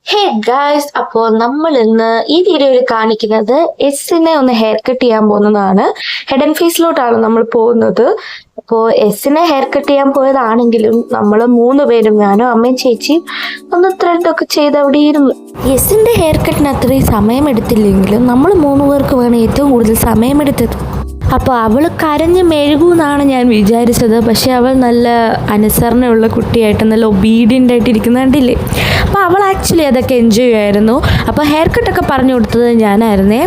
Hey guys, അപ്പോൾ നമ്മൾ ഇന്ന് ഈ വീഡിയോയിൽ കാണിക്കുന്നത് എസ്സിനെ ഒന്ന് ഹെയർ കട്ട് ചെയ്യാൻ പോകുന്നതാണ്. ഹെഡ് ആൻഡ് ഫേസിലോട്ടാണ് നമ്മൾ പോകുന്നത്. അപ്പോൾ എസ്സിനെ ഹെയർ കട്ട് ചെയ്യാൻ പോയതാണെങ്കിലും നമ്മൾ 3 പേരും, ഞാനും അമ്മയും ചേച്ചിയും ഒന്ന് ത്രെഡൊക്കെ ചെയ്ത് അവിടെ ഇരുന്നു. എസ്സിന്റെ ഹെയർ കട്ടിന് അത്രയും സമയമെടുത്തില്ലെങ്കിലും നമ്മൾ 3 പേർക്ക് വേണം ഏറ്റവും കൂടുതൽ സമയമെടുത്തത്. അപ്പോൾ അവൾ കരഞ്ഞ് മെഴുകുമെന്നാണ് ഞാൻ വിചാരിച്ചത്. പക്ഷേ അവൾ നല്ല അനുസരണയുള്ള കുട്ടിയായിട്ട് നല്ല ഒബീഡിയൻ്റ് ആയിട്ട് ഇരിക്കുന്ന കണ്ടില്ലേ. അപ്പോൾ അവൾ ആക്ച്വലി അതൊക്കെ എൻജോയ് ചെയ്യുമായിരുന്നു. അപ്പോൾ ഹെയർ കട്ടൊക്കെ പറഞ്ഞു കൊടുത്തത് ഞാനായിരുന്നേ.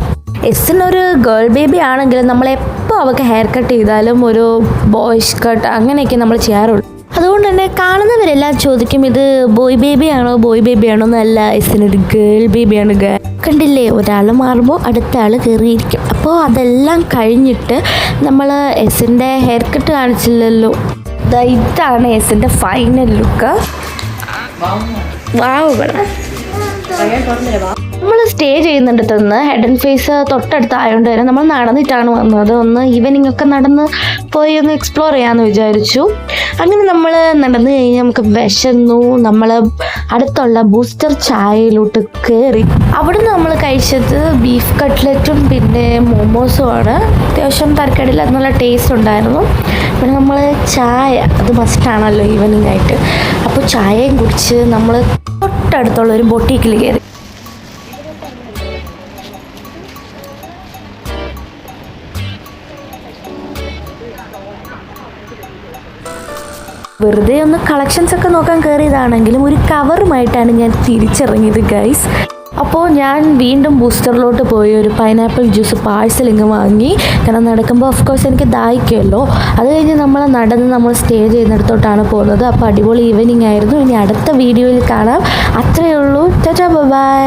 എസ്സിനൊരു ഗേൾ ബേബി ആണെങ്കിലും നമ്മളെപ്പോൾ അവൾക്ക് ഹെയർ കട്ട് ചെയ്താലും ഒരു ബോയ്സ് കട്ട് അങ്ങനെയൊക്കെ നമ്മൾ ചെയ്യാറുള്ളൂ. അതുകൊണ്ട് തന്നെ കാണുന്നവരെല്ലാം ചോദിക്കും, ഇത് ബോയ് ബേബിയാണോ എന്നല്ല, എസ്സിനൊരു ഗേൾ ബേബിയാണ്. കണ്ടില്ലേ, ഒരാൾ മാറുമ്പോൾ അടുത്ത ആൾ കയറിയിരിക്കും. അപ്പോൾ അതെല്ലാം കഴിഞ്ഞിട്ട് നമ്മൾ എസ്സിൻ്റെ ഹെയർ കട്ട് കാണിച്ചില്ലല്ലോ. ഇതാണ് എസ്സിൻ്റെ ഫൈനൽ ലുക്ക്. നമ്മൾ സ്റ്റേ ചെയ്യുന്നിടത്തുനിന്ന് ഹെഡ് ആൻഡ് ഫേസ് തൊട്ടടുത്തായതുകൊണ്ട് തന്നെ നമ്മൾ നടന്നിട്ടാണ് വന്നത്. ഒന്ന് ഈവനിങ് ഒക്കെ നടന്ന് പോയി ഒന്ന് എക്സ്പ്ലോർ ചെയ്യാമെന്ന് വിചാരിച്ചു. അങ്ങനെ നമ്മൾ നടന്നു കഴിഞ്ഞ് നമുക്ക് വിശന്നു. നമ്മൾ അടുത്തുള്ള ബൂസ്റ്റർ ചായയിലോട്ട് കയറി. അവിടുന്ന് നമ്മൾ കഴിച്ചത് ബീഫ് കട്ട്ലറ്റും പിന്നെ മോമോസുമാണ്. അത്യാവശ്യം തരക്കേടില്ല, നല്ല ടേസ്റ്റ് ഉണ്ടായിരുന്നു. പിന്നെ നമ്മൾ ചായ അത് മസ്റ്റാണല്ലോ ഈവനിങ് ആയിട്ട്. അപ്പോൾ ചായയും കുടിച്ച് നമ്മൾ തൊട്ടടുത്തുള്ള ഒരു ബൊട്ടീക്കിൽ കയറി. വെറുതെ ഒന്ന് കളക്ഷൻസ് ഒക്കെ നോക്കാൻ കയറിയതാണെങ്കിലും ഒരു കവറുമായിട്ടാണ് ഞാൻ തിരിച്ചിറങ്ങിയത് ഗൈസ്. അപ്പോൾ ഞാൻ വീണ്ടും ബൂസ്റ്ററിലോട്ട് പോയി ഒരു പൈനാപ്പിൾ ജ്യൂസ് പാഴ്സൽ ഇങ്ങ് വാങ്ങി. കാരണം നടക്കുമ്പോൾ ഓഫ്കോഴ്സ് എനിക്ക് ദാഹിക്കുമല്ലോ. അത് കഴിഞ്ഞ് നമ്മൾ സ്റ്റേ ചെയ്യുന്നിടത്തോട്ടാണ് പോകുന്നത്. അപ്പോൾ അടിപൊളി ഈവനിങ് ആയിരുന്നു. ഇനി അടുത്ത വീഡിയോയിൽ കാണാം. അത്രയേ ഉള്ളൂ. Tata bye.